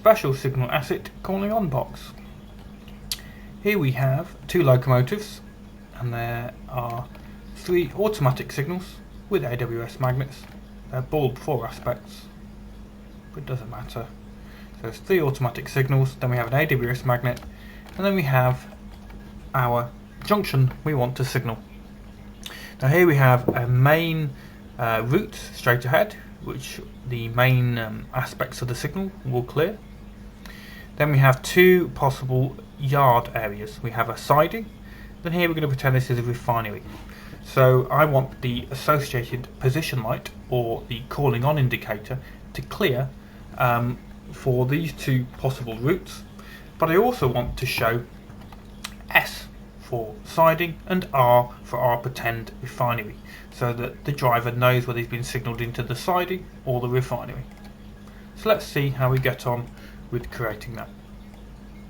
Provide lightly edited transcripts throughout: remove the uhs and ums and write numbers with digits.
special signal asset calling on box. Here we have 2 locomotives, and there are 3 automatic signals with AWS magnets. They're bulb 4 aspects, but it doesn't matter. So there's 3 automatic signals, then we have an AWS magnet, and then we have our junction we want to signal. Now here we have a main route straight ahead, which the main aspects of the signal will clear. Then we have 2 possible yard areas. We have a siding, then here we're going to pretend this is a refinery. So I want the associated position light, or the calling on indicator, to clear for these 2 possible routes, but I also want to show S for siding and R for our pretend refinery, so that the driver knows whether he's been signalled into the siding or the refinery. So let's see how we get on with creating that.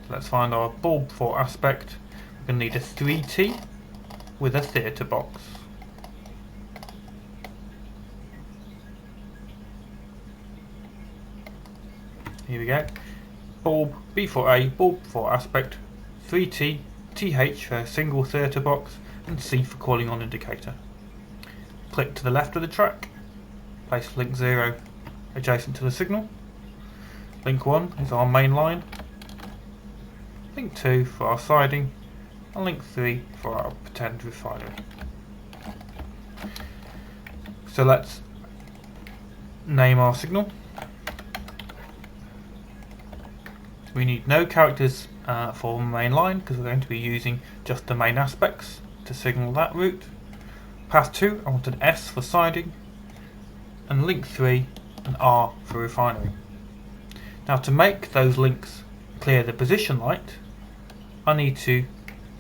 So let's find our bulb 4 aspect. We're going to need a 3T with a theatre box. Here we go. Bulb B4A, bulb 4 aspect, 3T, TH for single theatre box, and C for calling on indicator. Click to the left of the track, place link 0 adjacent to the signal. Link 1 is our main line, link 2 for our siding, and link 3 for our pretend refinery. So let's name our signal. We need no characters for the main line, because we're going to be using just the main aspects to signal that route. Path 2, I want an S for siding, and link 3 an R for refinery. Now to make those links clear the position light, I need to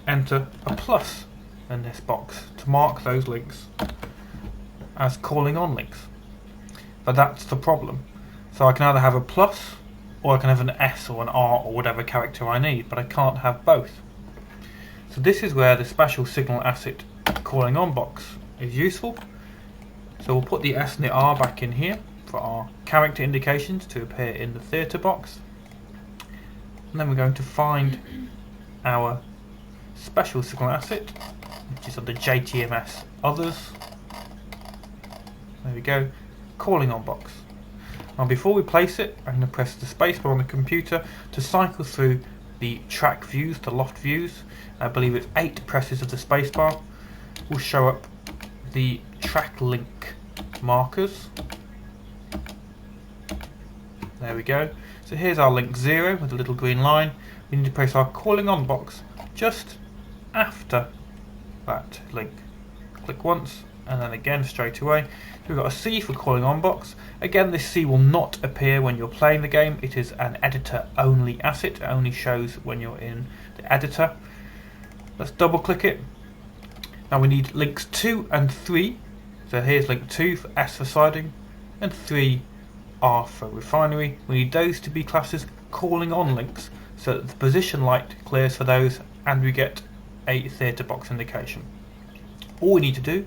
enter a plus in this box to mark those links as calling on links. But that's the problem. So I can either have a plus, or I can have an S or an R or whatever character I need, but I can't have both. So this is where the special signal asset calling on box is useful. So we'll put the S and the R back in here for our character indications to appear in the theatre box. And then we're going to find our special signal asset, which is under JTMS Others. There we go, calling on box. Now before we place it, I'm going to press the spacebar on the computer to cycle through the track views, the loft views. I believe it's 8 presses of the spacebar will show up the track link markers. There we go. So here's our link 0 with a little green line. We need to place our calling on box just after that link. Click once and then again straight away. We've got a C for calling on box. Again, this C will not appear when you're playing the game. It is an editor only asset. It only shows when you're in the editor. Let's double click it. Now we need links 2 and 3. So here's link 2 for S for siding and 3 R for refinery. We need those to be classed as calling on links, so that the position light clears for those and we get a theatre box indication. All we need to do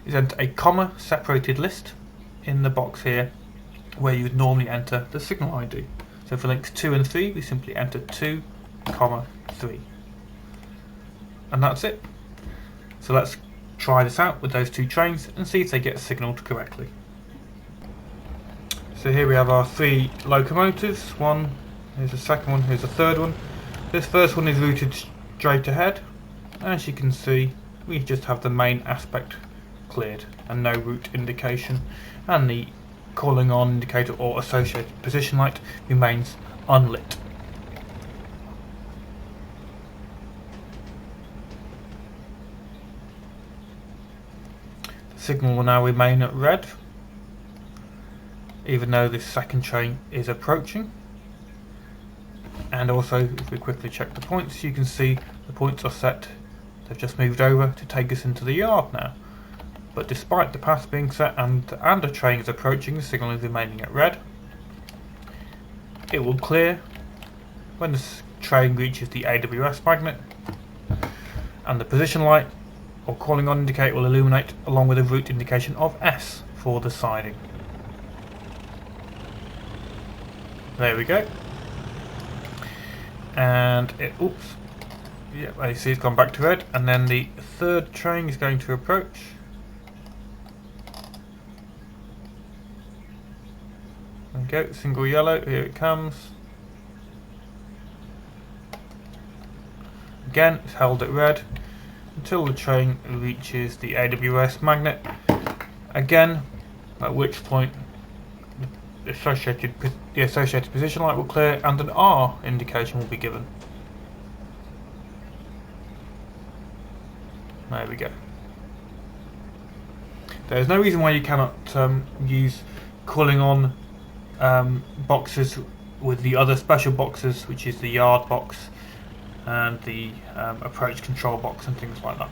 is enter a comma separated list in the box here where you would normally enter the signal ID. So for links 2 and 3 we simply enter 2, 3. And that's it. So let's try this out with those 2 trains and see if they get signalled correctly. So here we have our 3 locomotives. One, here's the second one, here's the third one. This first one is routed straight ahead. As you can see, we just have the main aspect cleared and no route indication, and the calling on indicator or associated position light remains unlit. The signal will now remain at red, even though this second train is approaching. And also, if we quickly check the points, you can see the points are set. They've just moved over to take us into the yard now. But despite the path being set and a train is approaching, the signal is remaining at red. It will clear when the train reaches the AWS magnet, and the position light or calling on indicator will illuminate along with a route indication of S for the siding. There we go. and it, oops, yeah, I see it's gone back to red, and then the third train is going to approach. There we go, single yellow, here it comes. Again, it's held at red until the train reaches the AWS magnet. Again, at which point the associated position light will clear and an R indication will be given. There we go. There's no reason why you cannot use calling on boxes with the other special boxes, which is the yard box and the approach control box and things like that.